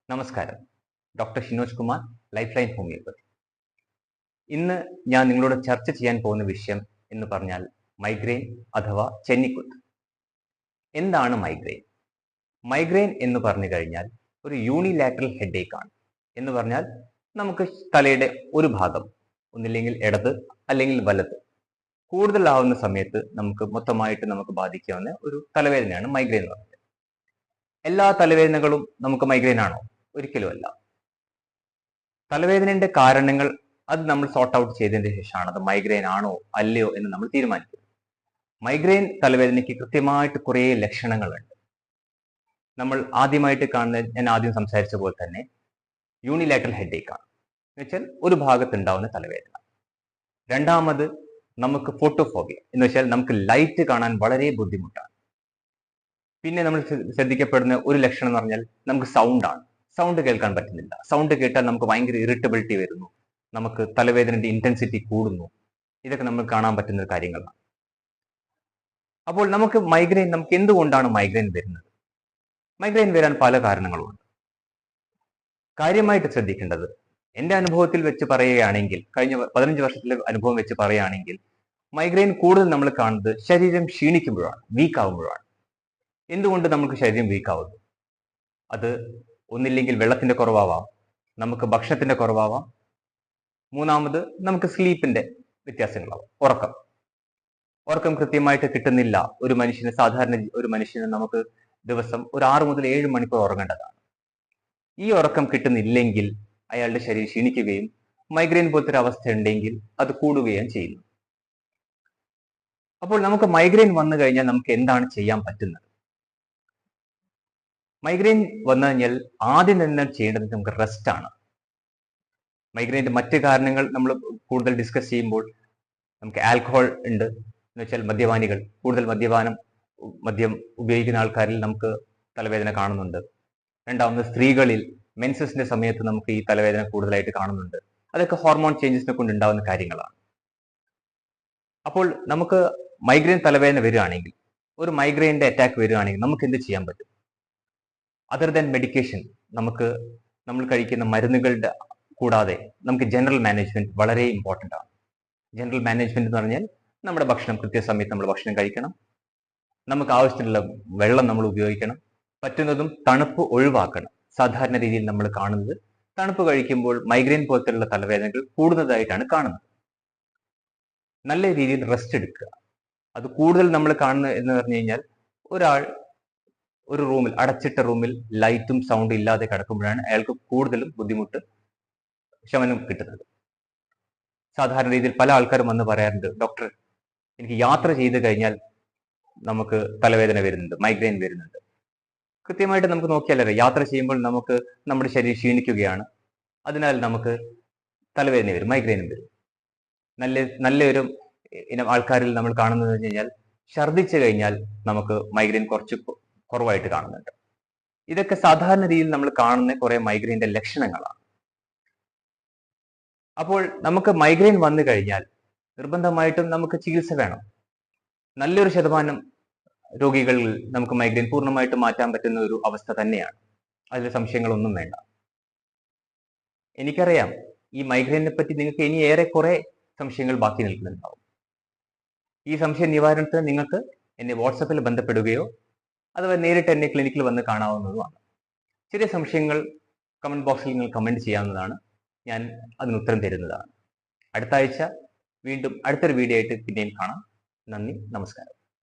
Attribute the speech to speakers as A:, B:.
A: നമസ്കാരം. Doctor Shinoj Kumar, Life Line homoeopathy. ഇന്ന് ഞാൻ നിങ്ങളോട് ചർച്ച ചെയ്യാൻ പോകുന്ന വിഷയം എന്ന് പറഞ്ഞാൽ മൈഗ്രെയിൻ അഥവാ ചെന്നിക്കുത്ത്. എന്താണ് മൈഗ്രെയിൻ? മൈഗ്രെയിൻ എന്ന് പറഞ്ഞു കഴിഞ്ഞാൽ ഒരു യൂണിലാറ്ററൽ ഹെഡേക്ക് ആണ്. എന്ന് പറഞ്ഞാൽ നമുക്ക് തലയുടെ ഒരു ഭാഗം, ഒന്നില്ലെങ്കിൽ ഇടത് അല്ലെങ്കിൽ വലത്, കൂടുതലാവുന്ന സമയത്ത് മൊത്തമായിട്ട് നമുക്ക് ബാധിക്കാവുന്ന ഒരു തലവേദനയാണ് മൈഗ്രെയിൻ എന്ന് പറയുന്നത്. എല്ലാ തലവേദനകളും നമുക്ക് മൈഗ്രെയിൻ ആണോ? ഒരിക്കലുമല്ല. തലവേദനയുടെ കാരണങ്ങൾ അത് നമ്മൾ സോർട്ട് ഔട്ട് ചെയ്തതിന് ശേഷമാണ് അത് മൈഗ്രെയിൻ ആണോ അല്ലയോ എന്ന് നമ്മൾ തീരുമാനിക്കുന്നത്. മൈഗ്രെയിൻ തലവേദനയ്ക്ക് കൃത്യമായിട്ട് കുറേ ലക്ഷണങ്ങളുണ്ട്. നമ്മൾ ആദ്യമായിട്ട് കാണുന്നത്, ഞാൻ ആദ്യം സംസാരിച്ച പോലെ തന്നെ, യൂണിലാറ്ററൽ ഹെഡേക്ക് ആണ്. എന്ന് വെച്ചാൽ ഒരു ഭാഗത്ത് ഉണ്ടാവുന്ന തലവേദന. രണ്ടാമത് നമുക്ക് ഫോട്ടോഫോബിയ എന്ന് വെച്ചാൽ നമുക്ക് ലൈറ്റ് കാണാൻ വളരെ ബുദ്ധിമുട്ടാണ്. പിന്നെ നമ്മൾ ശ്രദ്ധിക്കപ്പെടുന്ന ഒരു ലക്ഷണം എന്ന് പറഞ്ഞാൽ നമുക്ക് സൗണ്ടാണ്. സൗണ്ട് കേൾക്കാൻ പറ്റുന്നില്ല. സൗണ്ട് കേട്ടാൽ നമുക്ക് ഭയങ്കര ഇറിറ്റബിലിറ്റി വരുന്നു, നമുക്ക് തലവേദനയുടെ ഇന്റൻസിറ്റി കൂടുന്നു. ഇതൊക്കെ നമ്മൾ കാണാൻ പറ്റുന്ന കാര്യങ്ങളാണ്. അപ്പോൾ നമുക്ക് എന്തുകൊണ്ടാണ് മൈഗ്രെയിൻ വരുന്നത്? മൈഗ്രെയിൻ വരാൻ പല കാരണങ്ങളുമുണ്ട്. കാര്യമായിട്ട് ശ്രദ്ധിക്കേണ്ടത്, എൻ്റെ അനുഭവത്തിൽ വെച്ച് പറയുകയാണെങ്കിൽ, കഴിഞ്ഞ 15 വർഷത്തിലെ അനുഭവം വെച്ച് പറയുകയാണെങ്കിൽ, മൈഗ്രെയിൻ കൂടുതൽ നമ്മൾ കാണുന്നത് ശരീരം ക്ഷീണിക്കുമ്പോഴാണ്, വീക്ക് ആകുമ്പോഴാണ്. എന്തുകൊണ്ട് നമുക്ക് ശരീരം വീക്ക് ആവുന്നു? അത് ഒന്നില്ലെങ്കിൽ വെള്ളത്തിന്റെ കുറവാവാം, നമുക്ക് ഭക്ഷണത്തിന്റെ കുറവാവാം, മൂന്നാമത് നമുക്ക് സ്ലീപ്പിന്റെ വ്യത്യാസങ്ങളാവാം. ഉറക്കം കൃത്യമായിട്ട് കിട്ടുന്നില്ല. സാധാരണ ഒരു മനുഷ്യന് നമുക്ക് ദിവസം ഒരു 6 മുതൽ 7 മണിക്കൂർ ഉറങ്ങേണ്ടതാണ്. ഈ ഉറക്കം കിട്ടുന്നില്ലെങ്കിൽ അയാളുടെ ശരീരം ക്ഷീണിക്കുകയും മൈഗ്രെയിൻ പോലത്തെ ഒരു അവസ്ഥ ഉണ്ടെങ്കിൽ അത് കൂടുകയും ചെയ്യുന്നു. അപ്പോൾ നമുക്ക് മൈഗ്രെയിൻ വന്നു കഴിഞ്ഞാൽ നമുക്ക് എന്താണ് ചെയ്യാൻ പറ്റുന്നത്? മൈഗ്രെയിൻ വന്നു കഴിഞ്ഞാൽ ആദ്യം തന്നെ ചെയ്യേണ്ടത് നമുക്ക് റെസ്റ്റ് ആണ്. മൈഗ്രെയിൻ്റെ മറ്റ് കാരണങ്ങൾ നമ്മൾ കൂടുതൽ ഡിസ്കസ് ചെയ്യുമ്പോൾ നമുക്ക് ആൽക്കഹോൾ ഉണ്ട്. എന്ന് വെച്ചാൽ മദ്യപാനികൾ, കൂടുതൽ മദ്യം ഉപയോഗിക്കുന്ന ആൾക്കാരിൽ നമുക്ക് തലവേദന കാണുന്നുണ്ട്. രണ്ടാമത് സ്ത്രീകളിൽ മെൻസസിന്റെ സമയത്ത് നമുക്ക് ഈ തലവേദന കൂടുതലായിട്ട് കാണുന്നുണ്ട്. അതൊക്കെ ഹോർമോൺ ചേഞ്ചസിനെ കൊണ്ട് ഉണ്ടാകുന്ന കാര്യങ്ങളാണ്. അപ്പോൾ നമുക്ക് മൈഗ്രെയിൻ തലവേദന വരികയാണെങ്കിൽ, ഒരു മൈഗ്രെയിൻ്റെ അറ്റാക്ക് വരികയാണെങ്കിൽ നമുക്ക് എന്ത് ചെയ്യാൻ പറ്റും? അതർ ദാൻ മെഡിക്കേഷൻ, നമ്മൾ കഴിക്കുന്ന മരുന്നുകളുടെ കൂടാതെ നമുക്ക് ജനറൽ മാനേജ്മെന്റ് വളരെ ഇമ്പോർട്ടൻ്റ് ആണ്. ജനറൽ മാനേജ്മെന്റ് എന്ന് പറഞ്ഞാൽ നമ്മുടെ ഭക്ഷണം, കൃത്യസമയത്ത് നമ്മൾ ഭക്ഷണം കഴിക്കണം, നമുക്ക് ആവശ്യത്തിനുള്ള വെള്ളം നമ്മൾ ഉപയോഗിക്കണം, പറ്റുന്നതും തണുപ്പ് ഒഴിവാക്കണം. സാധാരണ രീതിയിൽ നമ്മൾ കാണുന്നത് തണുപ്പ് കഴിക്കുമ്പോൾ മൈഗ്രെയിൻ പോലത്തുള്ള തലവേദനകൾ കൂടുന്നതായിട്ടാണ് കാണുന്നത്. നല്ല രീതിയിൽ റെസ്റ്റ് എടുക്കുക. അത് കൂടുതൽ നമ്മൾ കാണുന്നത് എന്ന് പറഞ്ഞു കഴിഞ്ഞാൽ, ഒരാൾ ഒരു റൂമിൽ, അടച്ചിട്ട റൂമിൽ ലൈറ്റും സൗണ്ടും ഇല്ലാതെ കിടക്കുമ്പോഴാണ് അയാൾക്ക് കൂടുതലും ബുദ്ധിമുട്ട് ശമനം കിട്ടുന്നത്. സാധാരണ രീതിയിൽ പല ആൾക്കാരും വന്ന് പറയാറുണ്ട്, ഡോക്ടർ എനിക്ക് യാത്ര ചെയ്ത് കഴിഞ്ഞാൽ നമുക്ക് തലവേദന വരുന്നുണ്ട്, മൈഗ്രെയിൻ വരുന്നുണ്ട്. കൃത്യമായിട്ട് നമുക്ക് നോക്കിയാലറിയാം, യാത്ര ചെയ്യുമ്പോൾ നമ്മുടെ ശരീരം ക്ഷീണിക്കുകയാണ്, അതിനാൽ നമുക്ക് തലവേദന വരും, മൈഗ്രെയിനും വരും. നല്ലൊരു ഇനം ആൾക്കാരിൽ നമ്മൾ കാണുന്നത് വെച്ച് കഴിഞ്ഞാൽ, ഛർദ്ദിച്ചു കഴിഞ്ഞാൽ നമുക്ക് മൈഗ്രെയിൻ കുറച്ച് കുറവായിട്ട് കാണുന്നുണ്ട്. ഇതൊക്കെ സാധാരണ രീതിയിൽ നമ്മൾ കാണുന്ന കുറെ മൈഗ്രെയിൻ്റെ ലക്ഷണങ്ങളാണ്. അപ്പോൾ നമുക്ക് മൈഗ്രെയിൻ വന്നു കഴിഞ്ഞാൽ നിർബന്ധമായിട്ടും നമുക്ക് ചികിത്സ വേണം. നല്ലൊരു ശതമാനം രോഗികളിൽ നമുക്ക് മൈഗ്രെയിൻ പൂർണ്ണമായിട്ട് മാറ്റാൻ പറ്റുന്ന ഒരു അവസ്ഥ തന്നെയാണ്. അതിൽ സംശയങ്ങളൊന്നും വേണ്ട. എനിക്കറിയാം, ഈ മൈഗ്രെയിനെ പറ്റി നിങ്ങൾക്ക് ഇനി ഏറെ കുറെ സംശയങ്ങൾ ബാക്കി നിൽക്കുന്നുണ്ടാവും. ഈ സംശയ നിവാരണത്തിന് നിങ്ങൾക്ക് എന്നെ വാട്സപ്പിൽ ബന്ധപ്പെടുകയോ അഥവാ നേരിട്ട് എന്നെ ക്ലിനിക്കിൽ വന്ന് കാണാവുന്നതുമാണ്. ചെറിയ സംശയങ്ങൾ കമന്റ് ബോക്സിൽ നിങ്ങൾ കമന്റ് ചെയ്യാവുന്നതാണ്. ഞാൻ അതിന് ഉത്തരം തരുന്നതാണ്. അടുത്ത ആഴ്ച വീണ്ടും അടുത്തൊരു വീഡിയോ ആയിട്ട് പിന്നെയും കാണാം. നന്ദി, നമസ്കാരം.